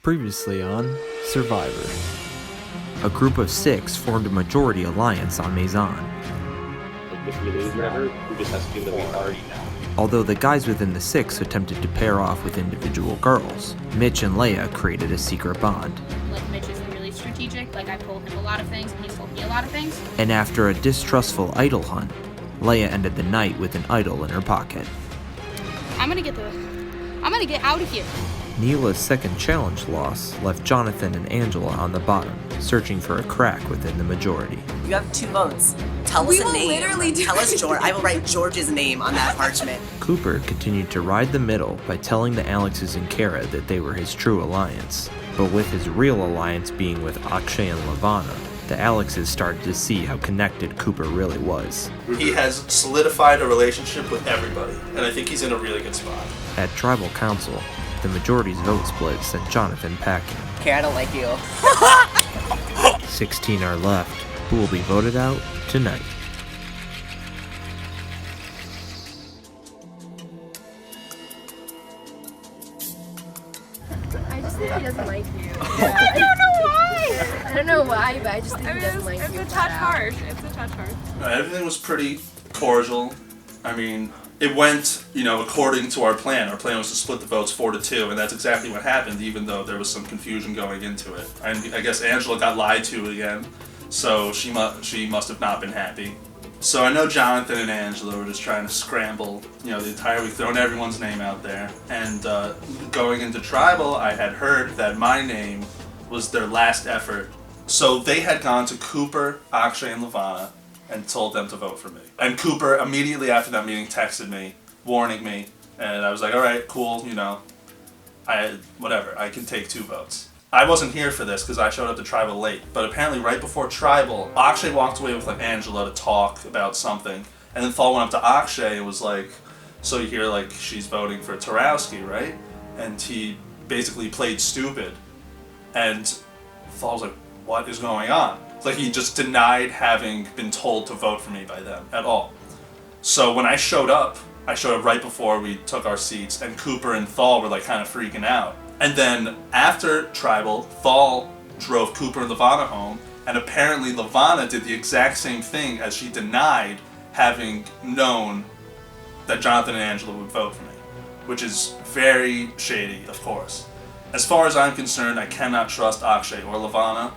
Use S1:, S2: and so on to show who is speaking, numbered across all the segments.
S1: Previously on Survivor. A group of 6 formed a majority alliance on Maison.
S2: If we lose whatever, we just have to do that we already know.
S1: Although the guys within the 6 attempted to pair off with individual girls, Mitch and Leia created a secret bond.
S3: Like, Mitch is really strategic, like I told him a lot of things, and he's told me a lot of things.
S1: And after a distrustful idol hunt, Leia ended the night with an idol in her pocket.
S3: I'm gonna get out of here.
S1: Neela's second challenge loss left Jonathan and Angela on the bottom, searching for a crack within the majority.
S4: You have 2 votes. Tell us a name. Tell us George. I will write George's name on that parchment.
S1: Cooper continued to ride the middle by telling the Alexes and Kara that they were his true alliance. But with his real alliance being with Akshay and Lavana, the Alexes started to see how connected Cooper really was.
S5: He has solidified a relationship with everybody, and I think he's in a really good spot.
S1: At Tribal Council, the majority's vote split sent Jonathan packing.
S4: Kara, I don't like you.
S1: 16 are left, who will be voted out tonight.
S6: I just think he doesn't like you.
S3: I don't know why!
S6: I don't know why, but I just think he doesn't like you.
S3: It's a touch harsh.
S5: Everything was pretty cordial. I mean, it went, according to our plan. Our plan was to split the votes 4-2, and that's exactly what happened, even though there was some confusion going into it. And I guess Angela got lied to again, so she must have not been happy. So I know Jonathan and Angela were just trying to scramble, the entire week, throwing everyone's name out there. And going into Tribal, I had heard that my name was their last effort. So they had gone to Cooper, Akshay, and Lavana and told them to vote for me. And Cooper, immediately after that meeting, texted me, warning me. And I was like, all right, cool, whatever, I can take 2 votes. I wasn't here for this because I showed up to Tribal late, but apparently right before Tribal, Akshay walked away with Angela to talk about something, and then Thal went up to Akshay and was like, so you hear she's voting for Tarowski, right? And he basically played stupid, and Thal was like, what is going on? It's like he just denied having been told to vote for me by them at all. So when I showed up right before we took our seats, and Cooper and Thal were kind of freaking out. And then after Tribal, Thal drove Cooper and Lavana home, and apparently Lavana did the exact same thing as she denied having known that Jonathan and Angela would vote for me, which is very shady, of course. As far as I'm concerned, I cannot trust Akshay or Lavana,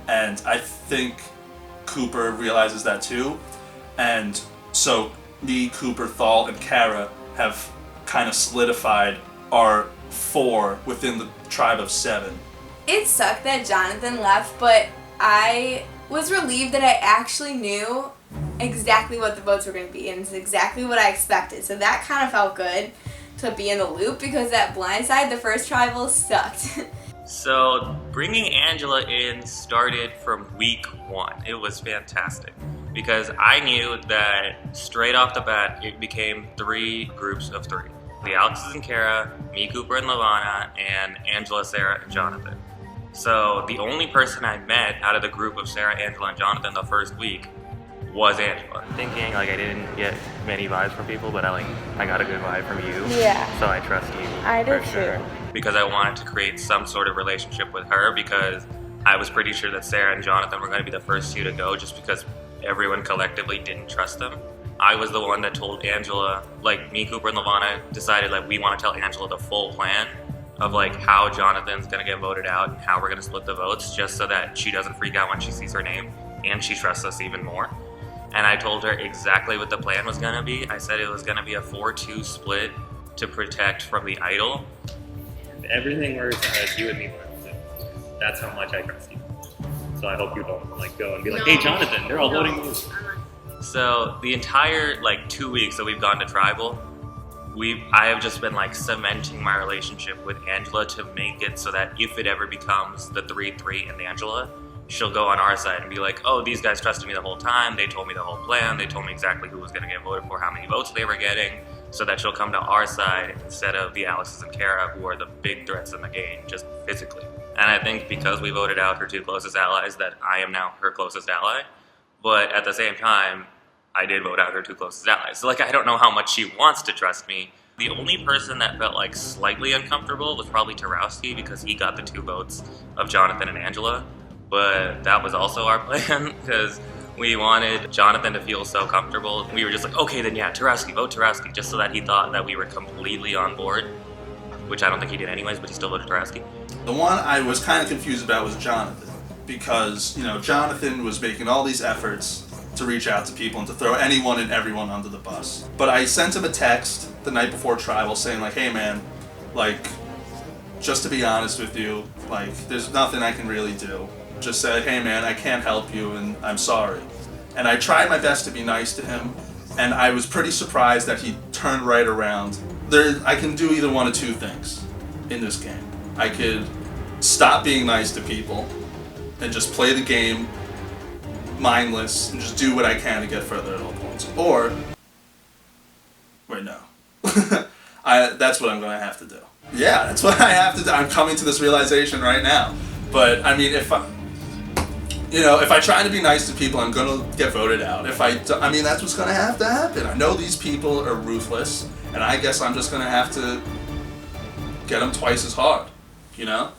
S5: and I think Cooper realizes that too. And so me, Cooper, Thal, and Kara have kind of solidified our 4 within the tribe of 7.
S7: It sucked that Jonathan left, but I was relieved that I actually knew exactly what the votes were going to be, and it's exactly what I expected. So that kind of felt good to be in the loop, because that blindside, the first tribal, sucked.
S8: So bringing Angela in started from week 1. It was fantastic because I knew that straight off the bat it became 3 groups of 3. The Alexes and Kara, me, Cooper, and Lavana, and Angela, Sarah, and Jonathan. So the only person I met out of the group of Sarah, Angela, and Jonathan the first week was Angela.
S9: Thinking I didn't get many vibes from people, but I got a good vibe from you.
S6: Yeah.
S9: So I trust you.
S6: I do
S9: for sure.
S6: too.
S8: Because I wanted to create some sort of relationship with her, because I was pretty sure that Sarah and Jonathan were going to be the first 2 to go, just because everyone collectively didn't trust them. I was the one that told Angela, me, Cooper, and Lavana decided we want to tell Angela the full plan of how Jonathan's going to get voted out and how we're going to split the votes, just so that she doesn't freak out when she sees her name and she trusts us even more. And I told her exactly what the plan was going to be. I said it was going to be a 4-2 split to protect from the idol.
S9: Everything works as you and me work. That's how much I trust you. So I hope you don't go and be hey Jonathan, they're all voting you.
S8: So the entire 2 weeks that we've gone to Tribal, I have just been cementing my relationship with Angela to make it so that if it ever becomes the 3-3 and Angela, she'll go on our side and be oh, these guys trusted me the whole time, they told me the whole plan, they told me exactly who was going to get voted for, how many votes they were getting, so that she'll come to our side instead of the Alexes and Kara, who are the big threats in the game, just physically. And I think because we voted out her 2 closest allies, that I am now her closest ally. But at the same time, I did vote out her 2 closest allies. So I don't know how much she wants to trust me, The only person that felt like slightly uncomfortable was probably Tarowski because he got the 2 votes of Jonathan and Angela. But that was also our plan because we wanted Jonathan to feel so comfortable. We were just like, okay, then yeah, Tarowski, vote Tarowski, just so that he thought that we were completely on board, which I don't think he did anyways, but he still voted Tarowski.
S5: The one I was kind of confused about was Jonathan, because, you know, Jonathan was making all these efforts to reach out to people and to throw anyone and everyone under the bus. But I sent him a text the night before Tribal saying like, hey man, like, just to be honest with you, like, there's nothing I can really do. Just said, hey man, I can't help you and I'm sorry. And I tried my best to be nice to him, and I was pretty surprised that he turned right around. I can do either one of 2 things in this game. I could stop being nice to people and just play the game mindless and just do what I can to get further at all points. Or, wait, no. That's what I'm going to have to do. Yeah, that's what I have to do. I'm coming to this realization right now. But, I mean, if I try to be nice to people, I'm going to get voted out. I mean, that's what's going to happen. I know these people are ruthless, and I guess I'm just going to have to get them twice as hard, you know?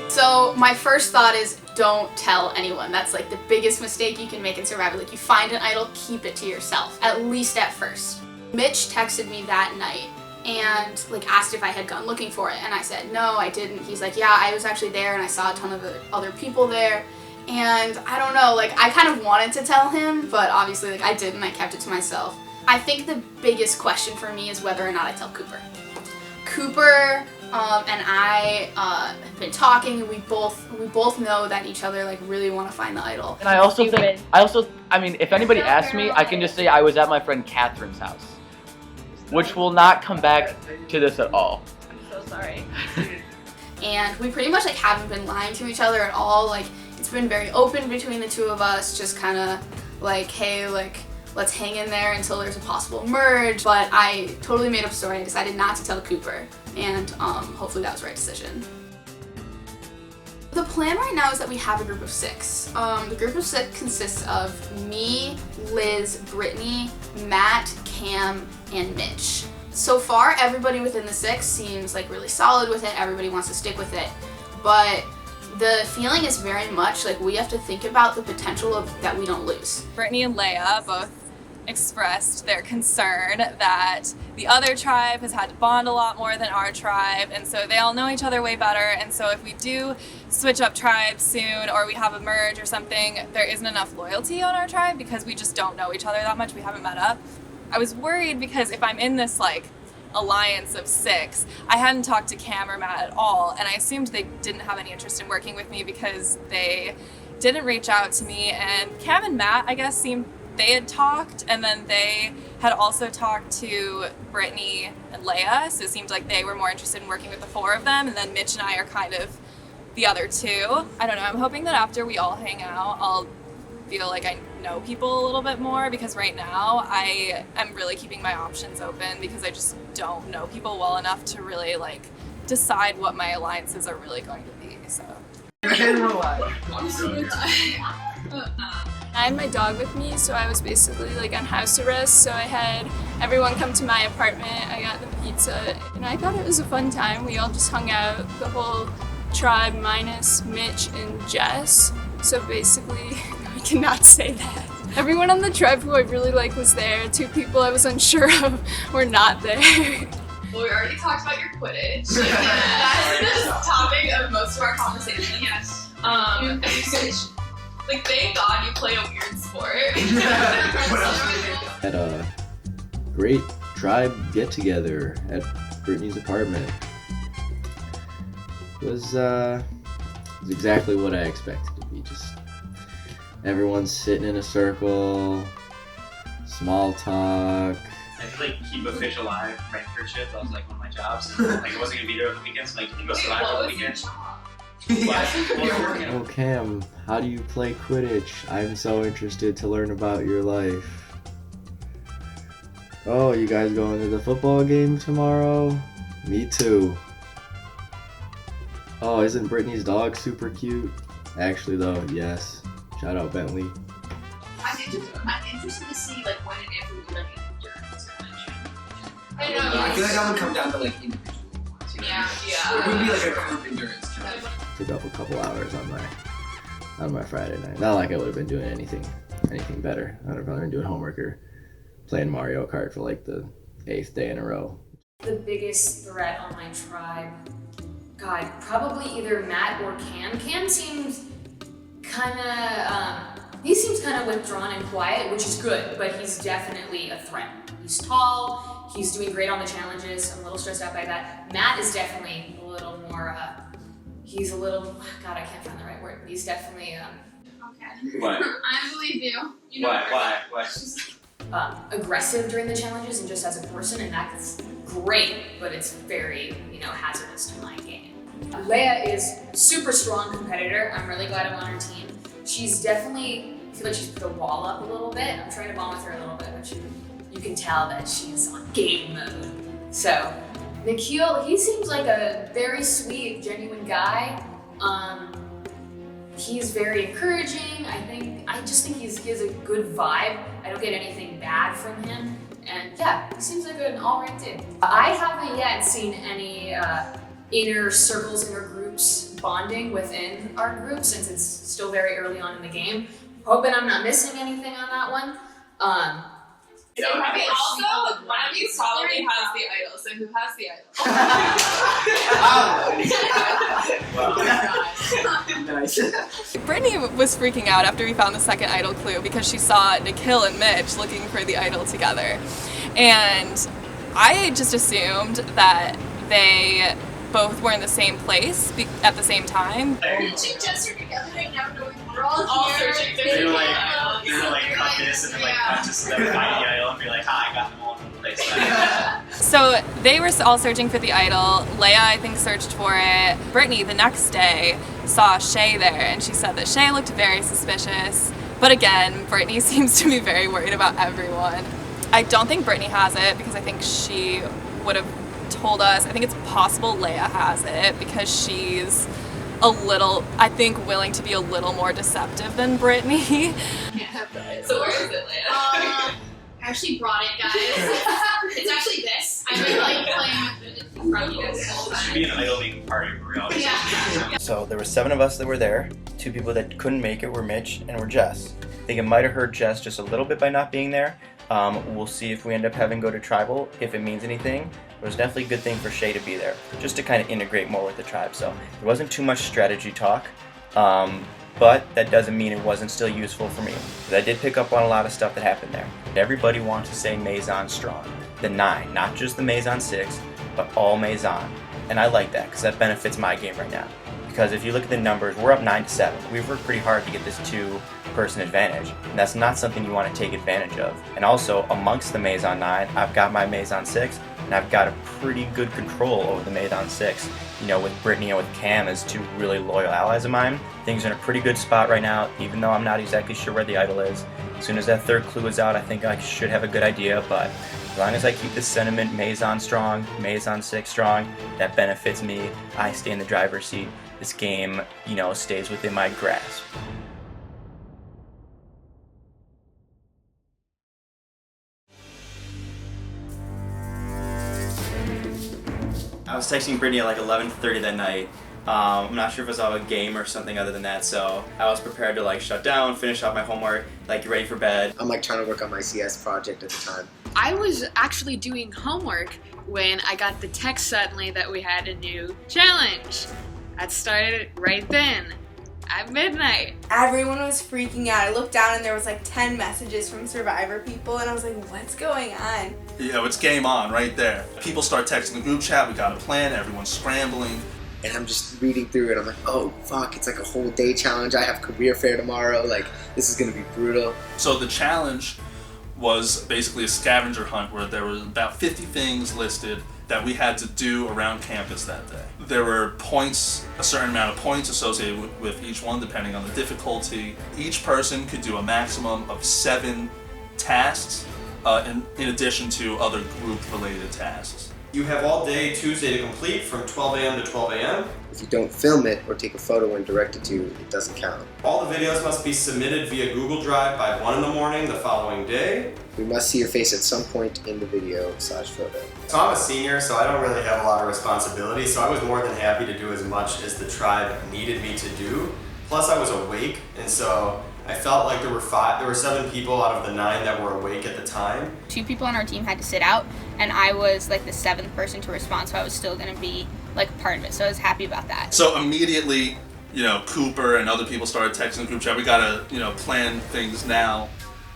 S3: So my first thought is don't tell anyone. That's like the biggest mistake you can make in Survivor. Like, you find an idol, keep it to yourself, at least at first. Mitch texted me that night and like asked if I had gone looking for it, and I said no, I didn't. He's like, yeah, I was actually there and I saw a ton of other people there, and I don't know, like, I kind of wanted to tell him, but obviously like I didn't. I kept it to myself. I think the biggest question for me is whether or not I tell Cooper. Cooper and I have been talking, and we both know that each other like really want to find the idol.
S10: And I also I mean, if anybody asks me, I can just say I was at my friend Catherine's house, which will not come back to this at all.
S6: I'm so sorry.
S3: And we pretty much like haven't been lying to each other at all. Like, it's been very open between the 2 of us, just kind of like, hey, like, let's hang in there until there's a possible merge. But I totally made up a story. I decided not to tell Cooper, and hopefully that was the right decision. The plan right now is that we have a group of 6. The group of 6 consists of me, Liz, Brittany, Matt, Cam, and Mitch. So far, everybody within the 6 seems like really solid with it. Everybody wants to stick with it. But the feeling is very much like we have to think about the potential of that we don't lose.
S11: Brittany and Leia both expressed their concern that the other tribe has had to bond a lot more than our tribe, and so they all know each other way better, and so if we do switch up tribes soon or we have a merge or something, there isn't enough loyalty on our tribe because we just don't know each other that much. We haven't met up. I was worried because if I'm in this like alliance of 6, I hadn't talked to Cam or Matt at all, and I assumed they didn't have any interest in working with me because they didn't reach out to me. And Cam and Matt, I guess, they had talked, and then they had also talked to Brittany and Leia, so it seemed like they were more interested in working with the 4 of them, and then Mitch and I are kind of the other 2. I don't know, I'm hoping that after we all hang out, I'll feel like I know people a little bit more, because right now I am really keeping my options open because I just don't know people well enough to really like decide what my alliances are really going to be, so. I had my dog with me, so I was basically like on house arrest, so I had everyone come to my apartment, I got them pizza, and I thought it was a fun time. We all just hung out, the whole tribe minus Mitch and Jess, so basically, I cannot say that. Everyone on the tribe who I really like was there. 2 people I was unsure of were not there.
S12: Well, we already talked about your Quidditch. That's the topic of most of our conversation. Yes. Like, thank God you play a weird sport.
S13: Had a great tribe get-together at Brittany's apartment. It was exactly what I expected to be. Just everyone sitting in a circle, small talk.
S14: I feel like keep a fish alive, right? For shit. That was like one of my jobs. Like I wasn't gonna be there on the weekends. Like keep us alive on the weekends.
S13: Oh Cam, how do you play Quidditch? I'm so interested to learn about your life. Oh, you guys going to the football game tomorrow? Me too. Oh, isn't Brittany's dog super cute? Actually though, yes. Shout out Bentley.
S12: I'm interested to see like when and if we do like endurance challenge.
S15: I feel like that would come down to like individual ones. You know? Yeah. It would be like a group endurance challenge.
S13: Took up a couple hours on my Friday night. Not like I would have been doing anything better. I would have probably been doing homework or playing Mario Kart for like the 8th day in a row.
S16: The biggest threat on my tribe, God, probably either Matt or Cam. Cam seems he seems kind of withdrawn and quiet, which is good, but he's definitely a threat. He's tall, he's doing great on the challenges. I'm a little stressed out by that. Matt is definitely a little more, he's a little, God, I can't find the right word, but he's definitely,
S12: Okay.
S14: What?
S12: I believe you. You know
S14: Why?
S16: aggressive during the challenges and just as a person, and that's great, but it's very, hazardous to my game. Leia is super strong competitor. I'm really glad I'm on her team. She's definitely, I feel like she's put the wall up a little bit. I'm trying to bond with her a little bit, but you can tell that she's on game mode. So, Nikhil, he seems like a very sweet, genuine guy. He's very encouraging. I just think he has a good vibe. I don't get anything bad from him. And yeah, he seems like an alright dude. I haven't yet seen any inner circles, inner groups bonding within our group since it's still very early on in the game. Hoping I'm not missing anything on that one.
S12: Also, one of you probably has the idol, so who has the idol?
S15: Nice.
S11: Brittany was freaking out after we found the second idol clue because she saw Nikhil and Mitch looking for the idol together. And I just assumed that they both were in the same place at the same time.
S12: Mitch and Jess are together right now, we're all here.
S14: They're like cut this and then like cut to some tiny idol and be like, hi, I got them all in one place.
S11: So they were all searching for the idol. Leia, I think, searched for it. Brittany, the next day, saw Shay there, and she said that Shay looked very suspicious. But again, Brittany seems to be very worried about everyone. I don't think Brittany has it because I think she would have told us. I think it's possible Leia has it because she's a little, I think, willing to be a little more deceptive than Brittany.
S12: So where is it, Leia? I actually brought it, guys. It's actually this. I've been like playing with it in front of you guys the whole
S14: It should
S12: time.
S14: be an idol-making party for reality.
S12: Yeah.
S17: So there were 7 of us that were there. 2 people that couldn't make it were Mitch and were Jess. I think it might have hurt Jess just a little bit by not being there. We'll see if we end up having go to tribal, if it means anything. It was definitely a good thing for Shay to be there, just to kind of integrate more with the tribe. So there wasn't too much strategy talk, but that doesn't mean it wasn't still useful for me. Because I did pick up on a lot of stuff that happened there. Everybody wants to say Maison strong, the 9, not just the Maison 6, but all Maison. And I like that because that benefits my game right now. Because if you look at the numbers, we're up 9-7. We've worked pretty hard to get this 2-person advantage, and that's not something you want to take advantage of. And also, amongst the Maison 9, I've got my Maison 6, and I've got a pretty good control over the Maison 6. You know, with Brittany and with Cam as 2 really loyal allies of mine, things are in a pretty good spot right now, even though I'm not exactly sure where the idol is. As soon as that 3rd clue is out, I think I should have a good idea, but as long as I keep the sentiment Maison strong, Maison 6 strong, that benefits me. I stay in the driver's seat. This game, stays within my grasp. I was texting Brittany at like 11:30 that night. I'm not sure if it was a game or something other than that, so I was prepared to like shut down, finish up my homework, like get ready for bed.
S15: I'm like trying to work on my CS project at the time.
S18: I was actually doing homework when I got the text suddenly that we had a new challenge. That started right then, at midnight.
S7: Everyone was freaking out. I looked down and there was like 10 messages from Survivor people and I was like, what's going on?
S5: You know, it's game on right there. People start texting the group chat, we got a plan, everyone's scrambling.
S15: And I'm just reading through it, I'm like, oh fuck, it's like a whole day challenge. I have career fair tomorrow, like this is gonna be brutal.
S5: So the challenge was basically a scavenger hunt where there was about 50 things listed that we had to do around campus that day. There were points, a certain amount of points associated with each one depending on the difficulty. Each person could do a maximum of 7 tasks in addition to other group-related tasks.
S19: You have all day Tuesday to complete from 12 a.m. to 12 a.m.
S15: If you don't film it or take a photo and direct it to you, it doesn't count.
S19: All the videos must be submitted via Google Drive by 1 in the morning the following day.
S15: We must see your face at some point in the video/photo.
S19: So I'm a senior, so I don't really have a lot of responsibility, so I was more than happy to do as much as the tribe needed me to do. Plus I was awake, and so I felt like there were 7 people out of the 9 that were awake at the time.
S3: 2 people on our team had to sit out, and I was like the 7th person to respond, so I was still gonna be like part of it. So I was happy about that.
S5: So immediately, you know, Cooper and other people started texting the group chat. We gotta, you know, plan things now.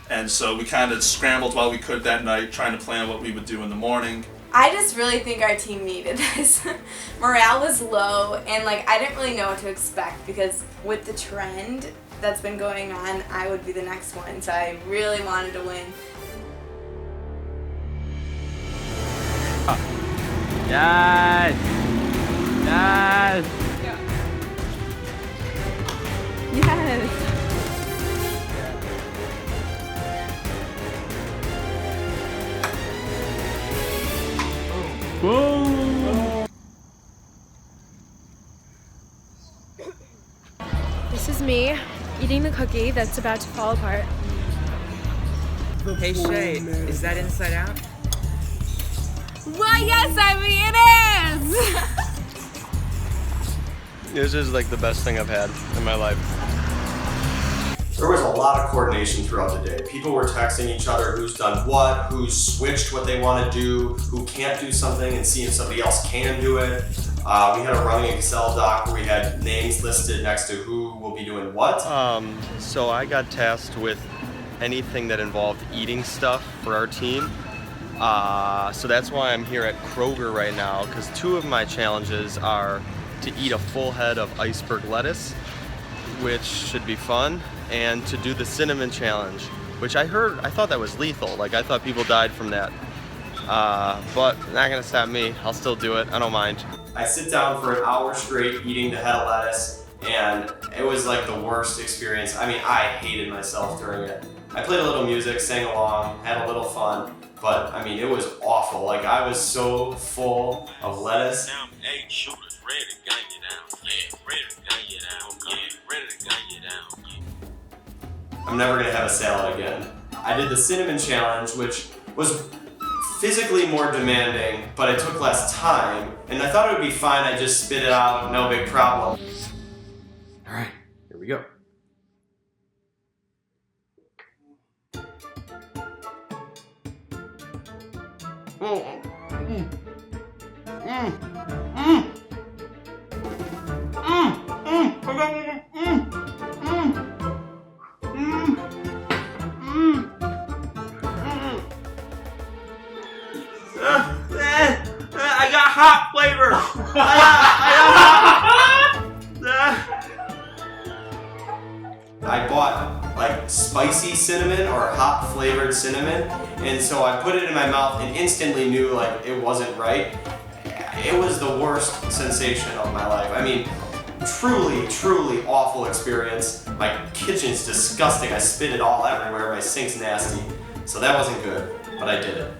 S5: And so we kind of scrambled while we could that night, trying to plan what we would do in the morning.
S7: I just really think our team needed this. Morale was low, and like I didn't really know what to expect because with the trend that's been going on, I would be the next one. So I really wanted to win.
S10: Yes! Yes!
S6: Yes!
S10: Boom!
S6: This is me eating the cookie that's about to fall apart.
S20: Hey Shay, is that Inside Out?
S18: Well, yes, I mean it is!
S21: This is like the best thing I've had in my life.
S19: There was a lot of coordination throughout the day. People were texting each other who's done what, who's switched what they want to do, who can't do something, and seeing if somebody else can do it. We had a running Excel doc where we had names listed next to who will be doing what.
S21: So I got tasked with anything that involved eating stuff for our team. So that's why I'm here at Kroger right now, because 2 of my challenges are to eat a full head of iceberg lettuce, which should be fun, and to do the cinnamon challenge, which I thought that was lethal. Like I thought people died from that. But not gonna stop me. I'll still do it. I don't mind.
S19: I sit down for an hour straight eating the head of lettuce, and it was like the worst experience. I mean, I hated myself during it. I played a little music, sang along, had a little fun, but I mean, it was awful. Like I was so full of lettuce. I'm never gonna have a salad again. I did the cinnamon challenge, which was physically more demanding, but it took less time, and I thought it would be fine. I just spit it out, no big problem.
S1: All right, here we go.
S21: I got hot flavor.
S19: I bought like spicy cinnamon or hot flavored cinnamon, and so I put it in my mouth and instantly knew like it wasn't right. It was the worst sensation of my life. I mean, truly, truly awful experience. My kitchen's disgusting. I spit it all everywhere. My sink's nasty. So that wasn't good, but I did it.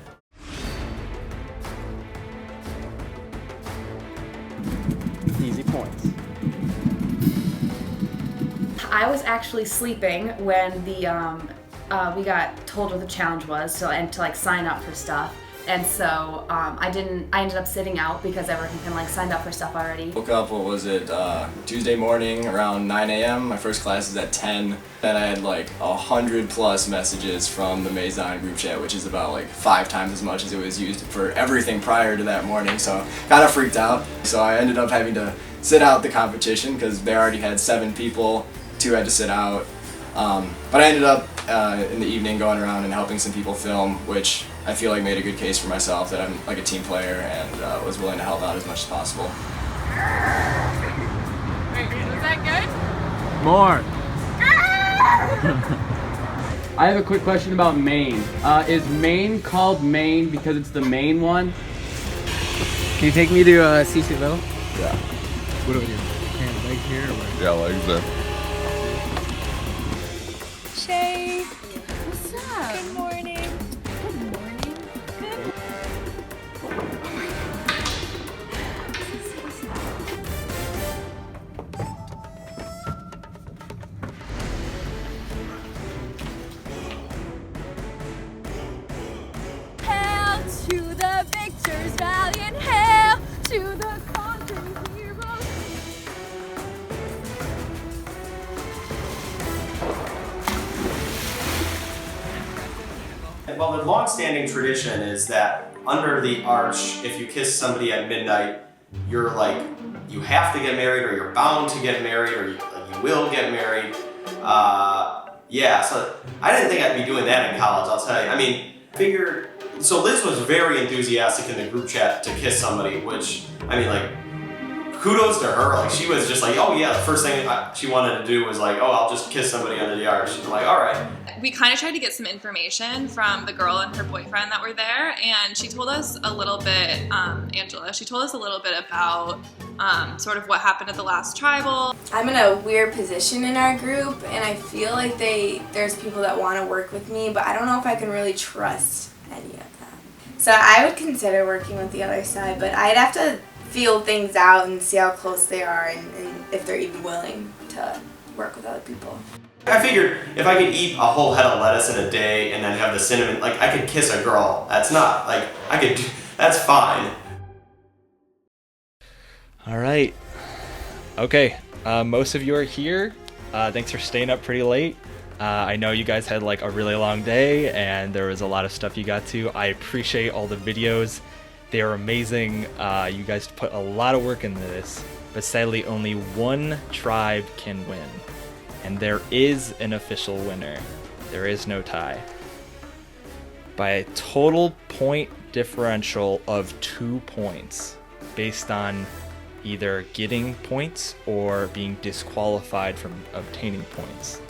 S10: Easy points.
S22: I was actually sleeping when the we got told what the challenge was, and to like sign up for stuff.
S2: And so I ended up sitting out because everyone kind of like signed up for stuff already.
S4: Woke up, what was it, Tuesday morning around 9 a.m. My first class is at 10. Then I had like 100+ messages from the Maison group chat, which is about like 5 times as much as it was used for everything prior to that morning. So kind of freaked out. So I ended up having to sit out the competition because they already had 7 people, 2 had to sit out. But I ended up in the evening going around and helping some people film, which I feel like made a good case for myself that I'm like a team player and was willing to help out as much as possible.
S18: Wait, was that good?
S23: More. I have a quick question about Maine. Is Maine called Maine because it's the main one?
S20: Can you take me to CC Little?
S21: Yeah.
S20: What do we do? Can legs here or what?
S21: Yeah, legs there.
S18: Shay. What's up? Good morning. Good morning. Good.
S6: Hail to the victors, valiant, hail to the conquering heroes.
S19: Well, the long-standing tradition is that under the arch, if you kiss somebody at midnight, you're like, you have to get married, or you're bound to get married, or you will get married. Yeah, so I didn't think I'd be doing that in college, I'll tell you. I mean, figured, so Liz was very enthusiastic in the group chat to kiss somebody, which, I mean, like, kudos to her. Like, she was just like, oh yeah, the first thing she wanted to do was like, oh, I'll just kiss somebody under the arch. She's like, all right.
S11: We kind of tried to get some information from the girl and her boyfriend that were there, and she told us a little bit, Angela, she told us a little bit about sort of what happened at the last tribal.
S7: I'm in a weird position in our group, and I feel like there's people that want to work with me, but I don't know if I can really trust any of them. So I would consider working with the other side, but I'd have to feel things out and see how close they are and if they're even willing to work with other people.
S19: I figured if I could eat a whole head of lettuce in a day and then have the cinnamon, like I could kiss a girl. That's not, like, that's fine.
S1: All right. Okay. Most of you are here. Thanks for staying up pretty late. I know you guys had like a really long day and there was a lot of stuff you got to. I appreciate all the videos. They are amazing. You guys put a lot of work into this, but sadly only one tribe can win. And there is an official winner. There is no tie. By a total point differential of 2 points, based on either getting points or being disqualified from obtaining points.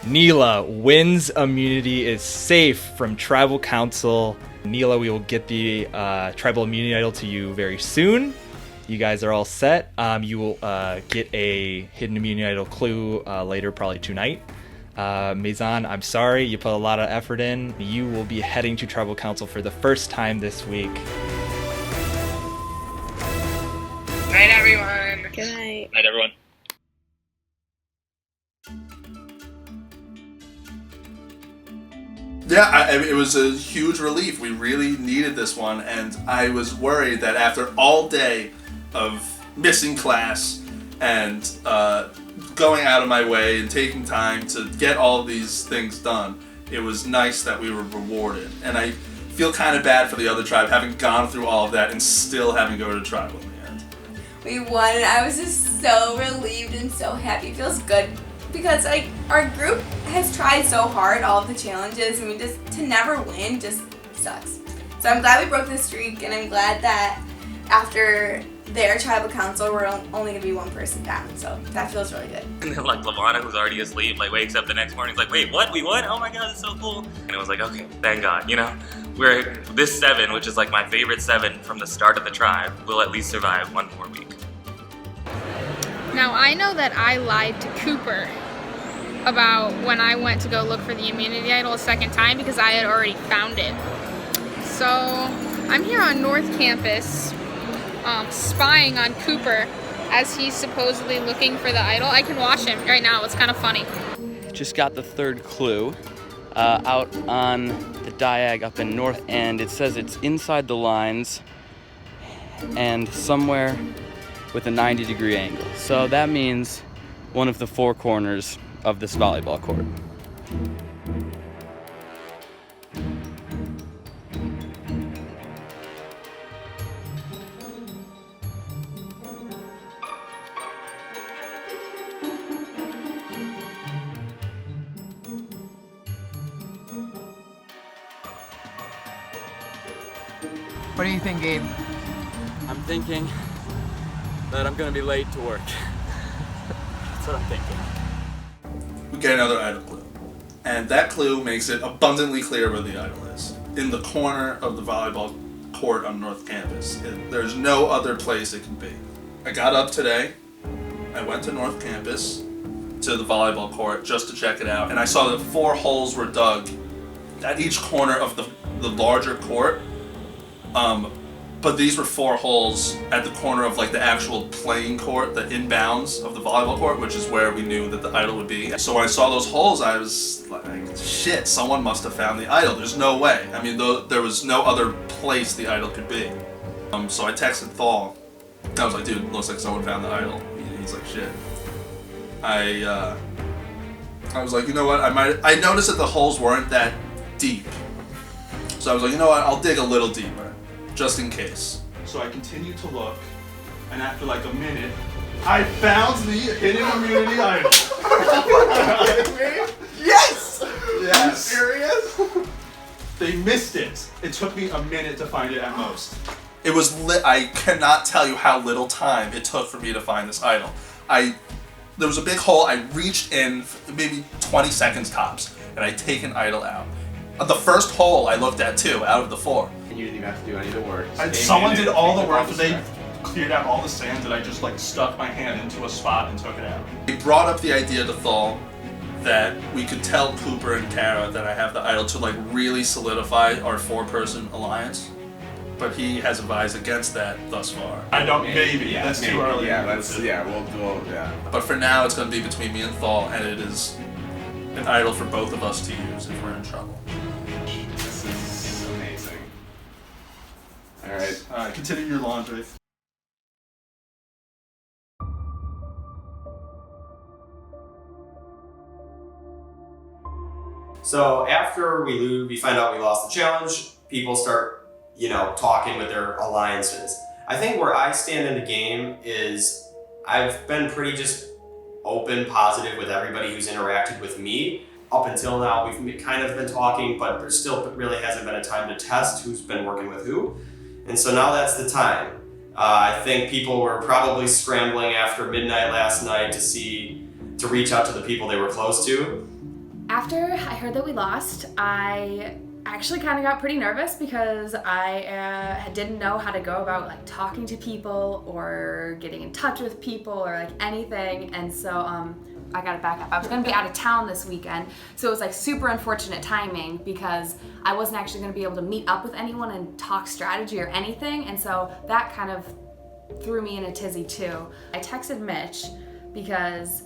S1: Neela wins immunity, is safe from tribal council. Neela, we will get the tribal immunity idol to you very soon. You guys are all set. You will get a hidden immunity idol clue later, probably tonight. Maison, I'm sorry, you put a lot of effort in. You will be heading to tribal council for the first time this week.
S18: Night, everyone.
S7: Good night.
S9: Night, everyone.
S5: Yeah, it was a huge relief. We really needed this one, and I was worried that after all day of missing class and going out of my way and taking time to get all these things done, it was nice that we were rewarded. And I feel kind of bad for the other tribe having gone through all of that and still having to go to tribal in the end.
S7: We won, and I was just so relieved and so happy. It feels good. Because like our group has tried so hard all of the challenges, and just to never win just sucks. So I'm glad we broke this streak, and I'm glad that after their tribal council we're only gonna be one person down. So that feels really good.
S8: And then like Lavana, who's already asleep, like wakes up the next morning, is like, wait, what? We won? Oh my god, it's so cool. And it was like, okay, thank God, you know? We're this 7, which is like my favorite 7 from the start of the tribe, will at least survive 1 more week.
S24: Now, I know that I lied to Cooper about when I went to go look for the immunity idol a second time because I had already found it. So I'm here on North Campus spying on Cooper as he's supposedly looking for the idol. I can watch him right now. It's kind of funny.
S23: just got the third clue out on the diag up in north end. It says it's inside the lines and somewhere with a 90-degree angle. So that means one of the four corners of this volleyball court.
S20: What do you think, Gabe?
S23: I'm thinking that I'm gonna be late to work. That's what I'm thinking.
S5: We get another idol clue. And that clue makes it abundantly clear where the idol is. In the corner of the volleyball court on North Campus. There's no other place it can be. I got up today, I went to North Campus, to the volleyball court just to check it out, and I saw that 4 holes were dug at each corner of the larger court. But these were 4 holes at the corner of like the actual playing court, the inbounds of the volleyball court, which is where we knew that the idol would be. So when I saw those holes, I was like, shit, someone must have found the idol. There's no way. I mean, there was no other place the idol could be. So I texted Thal. I was like, dude, looks like someone found the idol. He's like, shit. I was like, you know what, I noticed that the holes weren't that deep. So I was like, you know what, I'll dig a little deeper, just in case. So I continued to look, and after like a minute, I found the hidden immunity idol. Are you kidding me? Yes! Yes! Are you serious? They missed it. It took me a minute to find it at most. It was I cannot tell you how little time it took for me to find this idol. There was a big hole, I reached in maybe 20 seconds tops, and I take an idol out. The first hole I looked at too, out of the 4.
S12: And you didn't even have to do any of the work.
S5: Someone did all the work, but they cleared out all the sand, and I just like stuck my hand into a spot and took it out. We brought up the idea to Thal that we could tell Cooper and Kara that I have the idol to like really solidify our 4-person alliance. But he has advised against that thus far. I don't, maybe.
S12: Yeah,
S5: that's
S12: maybe.
S5: too early.
S12: Yeah, we'll.
S5: But for now, it's going to be between me and Thal, and it is an idol for both of us to use if we're in trouble.
S12: This is amazing. Alright,
S5: continue your laundry.
S19: So after we find out we lost the challenge, people start, talking with their alliances. I think where I stand in the game is I've been pretty just open, positive with everybody who's interacted with me. Up until now, we've kind of been talking, but there still really hasn't been a time to test who's been working with who. And so now that's the time. I think people were probably scrambling after midnight last night to reach out to the people they were close to.
S2: After I heard that we lost, I actually kind of got pretty nervous because I didn't know how to go about like talking to people or getting in touch with people or like anything, and so I gotta back up. I was gonna be out of town this weekend, so it was like super unfortunate timing because I wasn't actually gonna be able to meet up with anyone and talk strategy or anything, and so that kind of threw me in a tizzy too. I texted Mitch because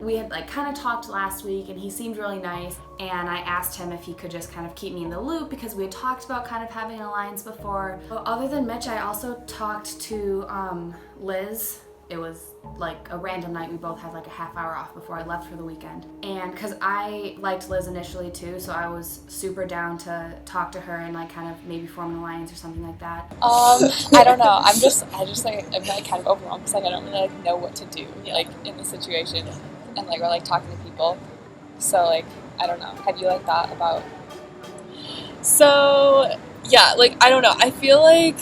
S2: we had like kind of talked last week and he seemed really nice, and I asked him if he could just kind of keep me in the loop because we had talked about kind of having an alliance before. But other than Mitch, I also talked to Liz. It was like a random night. We both had like a half hour off before I left for the weekend. And because I liked Liz initially too, so I was super down to talk to her and like kind of maybe form an alliance or something like that.
S11: I don't know. I'm like kind of overwhelmed because like I don't really like know what to do like in the situation, and like we're like talking to people. So like I don't know. Have you like thought about?
S13: So yeah, like I don't know. I feel like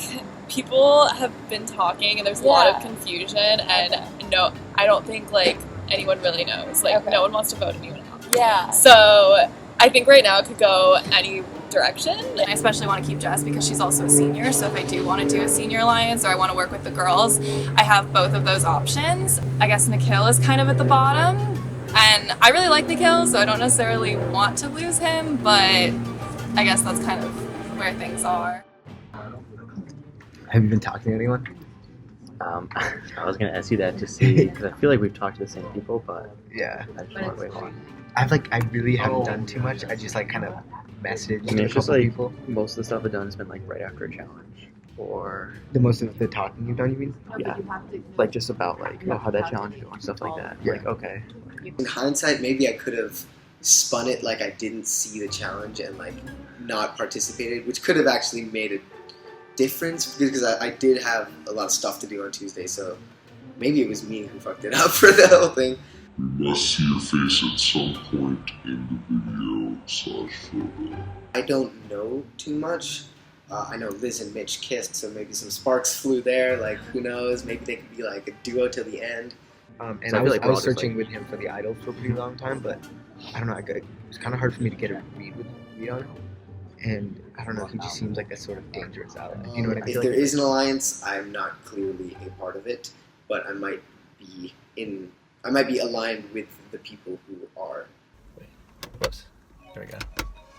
S13: people have been talking and there's a lot of confusion, and no, I don't think like anyone really knows. Like no one wants to vote anyone out.
S11: Yeah.
S13: So I think right now it could go any direction.
S11: I especially want to keep Jess because she's also a senior, so if I do want to do a senior alliance or I want to work with the girls, I have both of those options. I guess Nikhil is kind of at the bottom, and I really like Nikhil, so I don't necessarily want to lose him, but I guess that's kind of where things are.
S20: Have you been talking to anyone?
S14: I was gonna ask you that to see, because I feel like we've talked to the same people, but
S15: yeah,
S14: I just want to wait on.
S15: I really haven't done too much. I just like kind of messaged
S14: I mean,
S15: a
S14: it's just
S15: couple
S14: like
S15: people.
S14: most of the stuff I've done has been like right after a challenge, or
S15: The most of the talking you've done, you mean?
S14: yeah, like just about like how that challenge is going, stuff like that.
S15: Yeah.
S14: Like okay,
S16: In hindsight, maybe I could have spun it like I didn't see the challenge and like not participated, which could have actually made a difference because I did have a lot of stuff to do on Tuesday, so maybe it was me who fucked it up for the whole thing.
S17: We must see your face at some point in the video/photo.
S16: I don't know too much. I know Liz and Mitch kissed, so maybe some sparks flew there. Like, who knows? Maybe they could be like a duo till the end.
S15: And
S16: So
S15: I was,
S16: like
S15: I
S16: we're
S15: was
S16: all just,
S15: searching with him for the idol for a pretty long time, but I don't know. It was kind of hard for me to get a read on him. And I don't know. He just seems like a sort of dangerous ally. You know what I mean?
S16: If there is an alliance, I'm not clearly a part of it, but I might be aligned with the people who are.
S25: Whoops. There we go.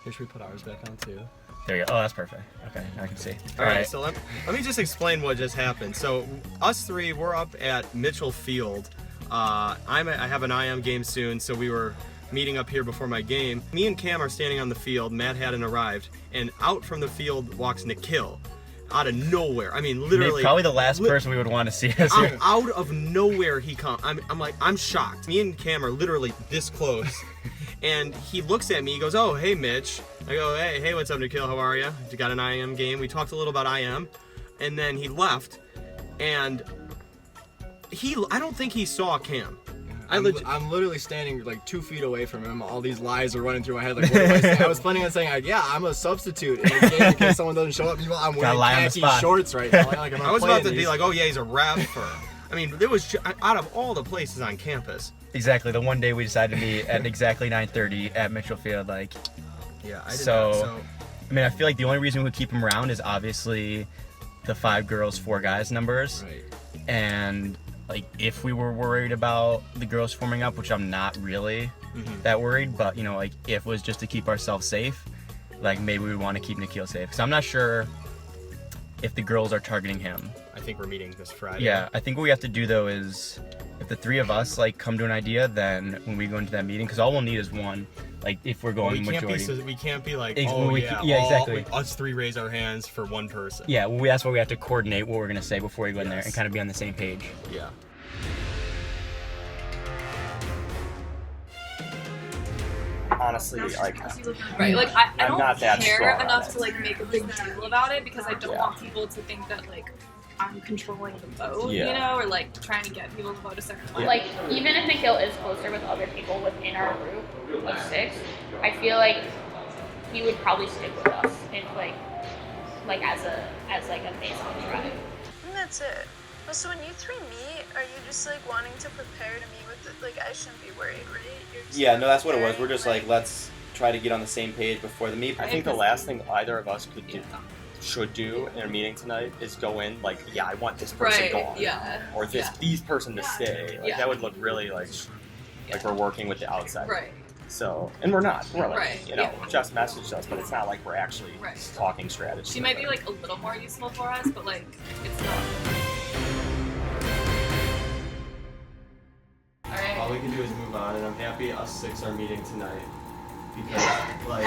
S25: Here, should we put ours back on too?
S21: There you go. Oh, that's perfect. Okay, I can see.
S19: All right, so let me just explain what just happened. So us three, we're up at Mitchell Field. I have an IM game soon, so we were meeting up here before my game. Me and Cam are standing on the field. Matt hadn't arrived, and out from the field walks Nikhil. Out of nowhere. I mean, literally.
S21: Probably the last person we would want to see us here.
S19: Out of nowhere he comes. I'm shocked. Me and Cam are literally this close. And he looks at me, he goes, "Oh, hey, Mitch." I go, hey, what's up, Nikhil? How are you? You got an IM game? We talked a little about IM. And then he left. And I don't think he saw Cam.
S26: I'm literally standing like 2 feet away from him. All these lies are running through my head. Like, what do I say? I was planning on saying, like, yeah, I'm a substitute in this game in case someone doesn't show up. Meanwhile, I'm wearing khaki shorts right now. Like,
S19: I was about to be like, oh yeah, he's a ref. I mean, there was out of all the places on campus.
S21: Exactly. The one day we decided to meet at exactly 9:30 at Mitchell Field, like.
S19: Yeah, I did
S21: so, I mean, I feel like the only reason we keep him around is obviously the 5 girls, 4 guys numbers.
S26: Right.
S21: And like, if we were worried about the girls forming up, which I'm not really that worried, but you know, like if it was just to keep ourselves safe, like maybe we would want to keep Nikhil safe. Because I'm not sure if the girls are targeting him.
S19: I think we're meeting this Friday.
S21: Yeah, I think what we have to do though is, if the 3 of us like come to an idea, then when we go into that meeting, because all we'll need is one. Like if we're going majority.
S19: We can't be like,
S21: exactly.
S19: Us 3 raise our hands for one person.
S21: Yeah, well, that's why we have to coordinate what we're gonna say before we go in there and kind of be on the same page.
S19: Yeah.
S21: Honestly, like,
S11: Right, like I
S21: I'm not that
S11: don't care
S21: strong on
S11: enough
S21: it.
S11: to like make a big deal about it because I don't want people to think that like I'm controlling the vote, you know, or like trying to get people to vote a certain way.
S24: Like, even if Nikhil is closer with other people within our group of 6, I feel like he would probably stick with us if like as like a base on the tribe.
S27: And that's it. Well, so when you 3 meet, are you just like wanting to prepare to meet with it? Like, I shouldn't be worried, right? You're just
S21: Yeah, no, that's what it was. We're just like, let's try to get on the same page before the meet.
S26: I think the last thing either of us should do in a meeting tonight is go in like, yeah, I want this person gone, or these person to stay. Like that would look really like we're working with the outside.
S11: Right.
S26: So, and we're not. We're like,
S11: Right,
S26: you know, just messaged us, but it's not like we're actually talking strategy.
S11: She might be like a little more useful for us, but like it's not.
S19: All we can do is move on, and I'm happy us 6 are meeting tonight. Because, like,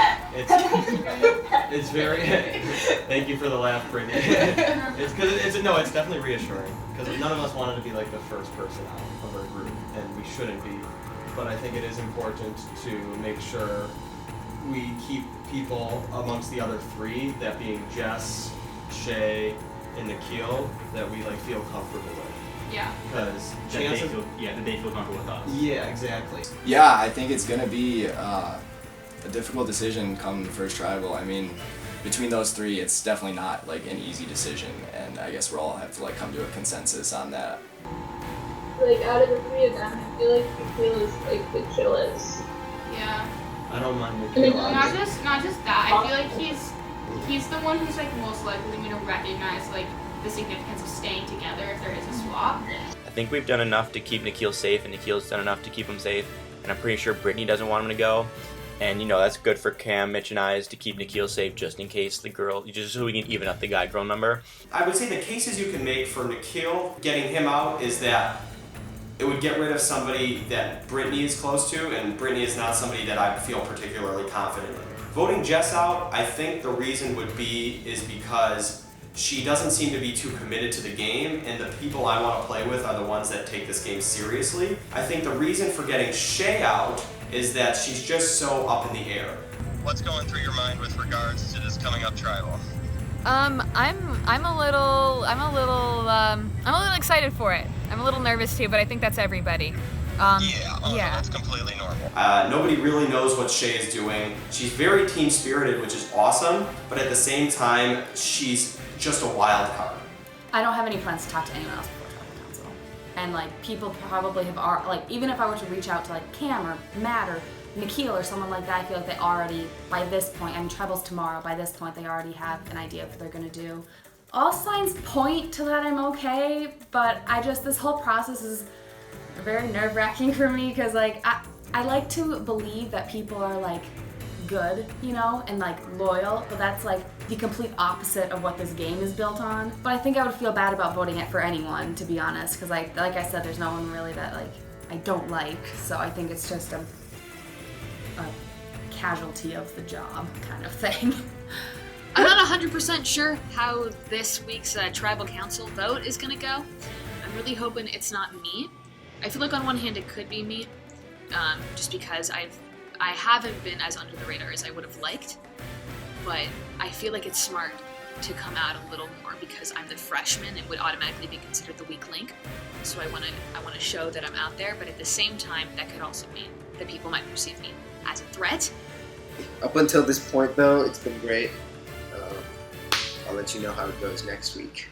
S19: it's very. Thank you for the laugh, Brittany. It's definitely reassuring. Because none of us wanted to be like the first person out of our group, and we shouldn't be. But I think it is important to make sure we keep people amongst the other 3, that being Jess, Shay, and Nikhil, that we like feel comfortable with.
S11: Yeah.
S19: Because
S9: that they feel comfortable with us.
S19: Yeah, exactly.
S4: Yeah, I think it's gonna be a difficult decision come the first tribal. I mean, between those 3, it's definitely not like an easy decision, and I guess we'll all have to like come to a consensus on that.
S27: Like, out of the 3 of them, I feel like Nikhil is like the chillest.
S11: Yeah.
S19: I don't mind
S24: I mean, not just that. I feel like he's the one who's like most likely going to recognize like the significance of staying together if there is a swap.
S21: I think we've done enough to keep Nikhil safe, and Nikhil's done enough to keep him safe. And I'm pretty sure Brittany doesn't want him to go.
S26: And that's good for Cam, Mitch, and I, is to keep Nikhil safe just in case the girl, just so we can even up the guy-girl number.
S19: I would say the cases you can make for Nikhil getting him out is that it would get rid of somebody that Brittany is close to, and Brittany is not somebody that I feel particularly confident in. Voting Jess out, I think the reason would be is because she doesn't seem to be too committed to the game, and the people I want to play with are the ones that take this game seriously. I think the reason for getting Shay out is that she's just so up in the air.
S26: What's going through your mind with regards to this coming up tribal?
S1: I'm a little excited for it. I'm a little nervous too, but I think that's everybody.
S26: That's completely normal.
S19: Nobody really knows what Shay is doing. She's very team-spirited, which is awesome, but at the same time, she's just a wild card.
S2: I don't have any plans to talk to anyone else before tribal council. And like people probably have even if I were to reach out to like Cam or Matt or Nikhil or someone like that, I feel like they already, by this point, tribal's tomorrow, by this point they already have an idea of what they're gonna do. All signs point to that I'm okay, but this whole process is very nerve-wracking for me because like I like to believe that people are like good, and like loyal, but that's like the complete opposite of what this game is built on. But I think I would feel bad about voting it for anyone, to be honest, because like I said, there's no one really that like I don't like, so I think it's just a casualty of the job kind of thing.
S3: I'm not 100% sure how this week's tribal council vote is gonna go. I'm really hoping it's not me. I feel like on one hand it could be me, just because I haven't been as under the radar as I would have liked, but I feel like it's smart to come out a little more because I'm the freshman and would automatically be considered the weak link. So I want to show that I'm out there, but at the same time, that could also mean that people might perceive me as a threat.
S16: Up until this point, though, it's been great. I'll let you know how it goes next week.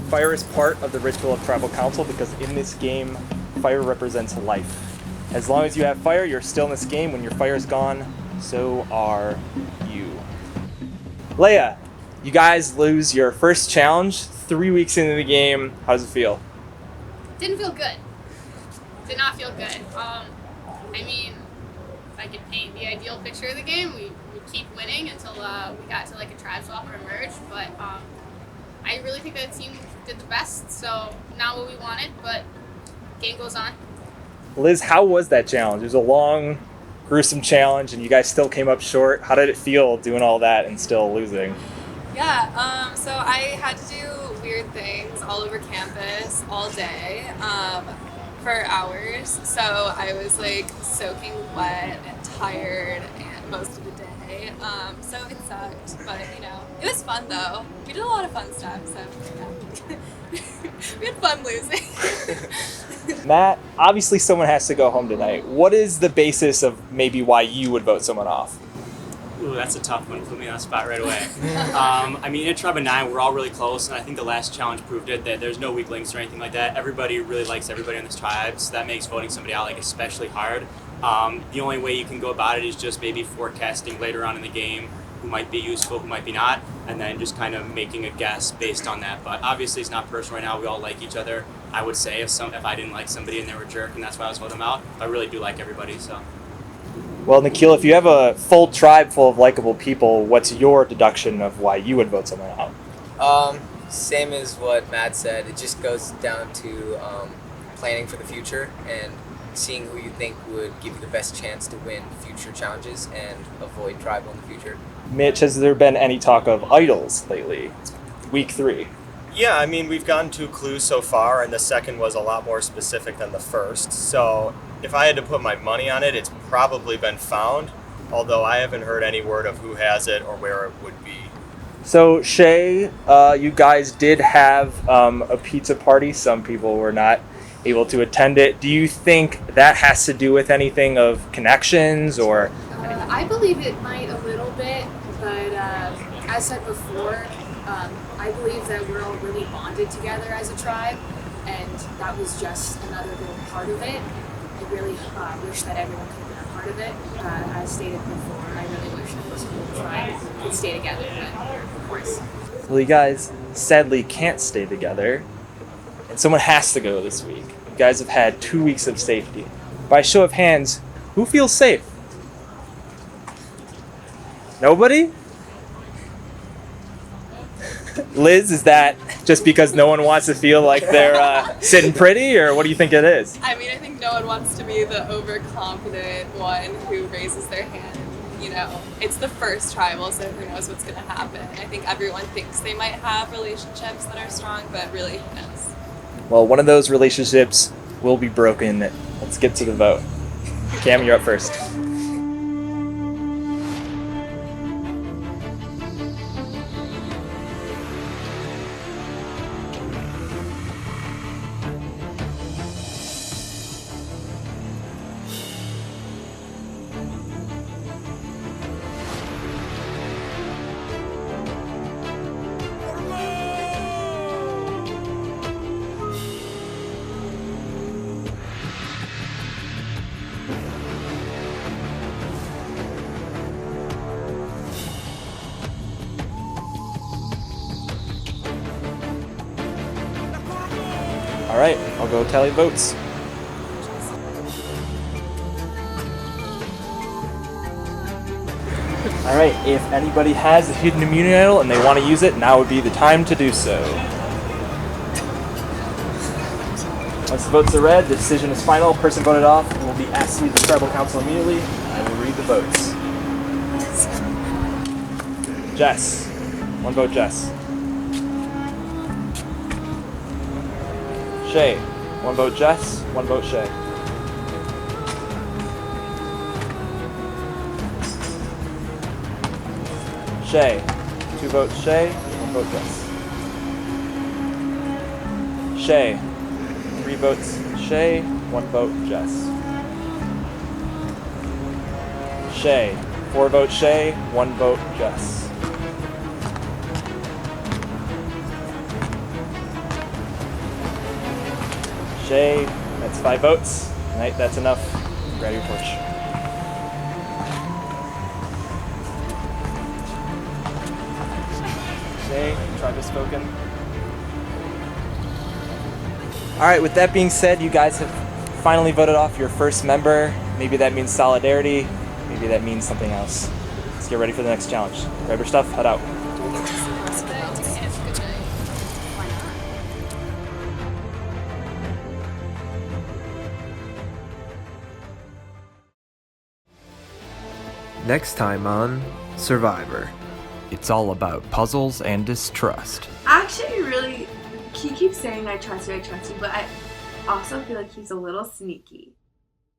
S6: Fire is part of the ritual of tribal council because in this game, fire represents life. As long as you have fire, you're still in this game. When your fire is gone, so are you. Leia, you guys lose your first challenge 3 weeks into the game. How does it feel?
S24: Didn't feel good. Did not feel good. If I could paint the ideal picture of the game, we would keep winning until we got to like a tribe swap or a merge, but I really think that the team did the best, so not what we wanted, but game goes on.
S6: Liz, how was that challenge? It was a long, gruesome challenge, and you guys still came up short. How did it feel doing all that and still losing?
S11: Yeah, so I had to do weird things all over campus all day for hours. So I was like soaking wet and tired and most of the day. So it sucked, but it was fun though. We did a lot of fun stuff, so yeah. We had fun losing.
S6: Matt, obviously someone has to go home tonight. What is the basis of maybe why you would vote someone off?
S7: Ooh, that's a tough one. Put me on the spot right away. In Tribe of 9, we're all really close, and I think the last challenge proved it, that there's no weak links or anything like that. Everybody really likes everybody in this tribe, so that makes voting somebody out especially hard. The only way you can go about it is just maybe forecasting later on in the game who might be useful, who might be not, and then just kind of making a guess based on that. But obviously it's not personal right now. We all like each other. I would say if I didn't like somebody and they were a jerk and that's why I was voting them out, I really do like everybody, so.
S6: Well, Nikhil, if you have a full tribe full of likable people, what's your deduction of why you would vote someone out?
S10: Same as what Matt said. It just goes down to planning for the future and seeing who you think would give you the best chance to win future challenges and avoid tribal in the future.
S6: Mitch, has there been any talk of idols lately? Week 3.
S26: Yeah, we've gotten 2 clues so far, and the second was a lot more specific than the first. So if I had to put my money on it, it's probably been found, although I haven't heard any word of who has it or where it would be.
S6: So Shay, you guys did have a pizza party. Some people were not able to attend it. Do you think that has to do with anything of connections or?
S3: I believe it might a little bit, but as said before, I believe that we're all really bonded together as a tribe, and that was just another little part of it. I really wish that everyone could have been a part of it. As stated before, I really wish that this whole tribe could stay together, but of course.
S6: Well, you guys sadly can't stay together, and someone has to go this week. You guys have had 2 weeks of safety. By show of hands, who feels safe? Nobody? Liz, is that just because no one wants to feel like they're sitting pretty, or what do you think it is?
S11: I mean, I think no one wants to be the overconfident one who raises their hand. You know, it's the first tribal, so who knows what's going to happen. I think everyone thinks they might have relationships that are strong, but really, who knows?
S6: Well, one of those relationships will be broken. Let's get to the vote. Cam, you're up first. All right, I'll go tally votes. All right, if anybody has a hidden immunity idol and they want to use it, now would be the time to do so. Once the votes are read, the decision is final. Person voted off will be asked to leave the tribal council immediately. I will read the votes. Jess. 1 vote, Jess. Shay. 1 vote, Jess. 1 vote, Shay. Shay. 2 votes, Shay. 1 vote, Jess. Shay. 3 votes, Shay. 1 vote, Jess. Shay. 4 votes, Shay. 1 vote, Jess. Shay, that's 5 votes. All right, that's enough. Grab your torch. Shay, tribe has spoken. All right, with that being said, you guys have finally voted off your first member. Maybe that means solidarity. Maybe that means something else. Let's get ready for the next challenge. Grab your stuff, head out.
S5: Next time on Survivor. It's all about puzzles and distrust.
S8: Actually, really, he keeps saying I trust you, but I also feel like he's a little sneaky.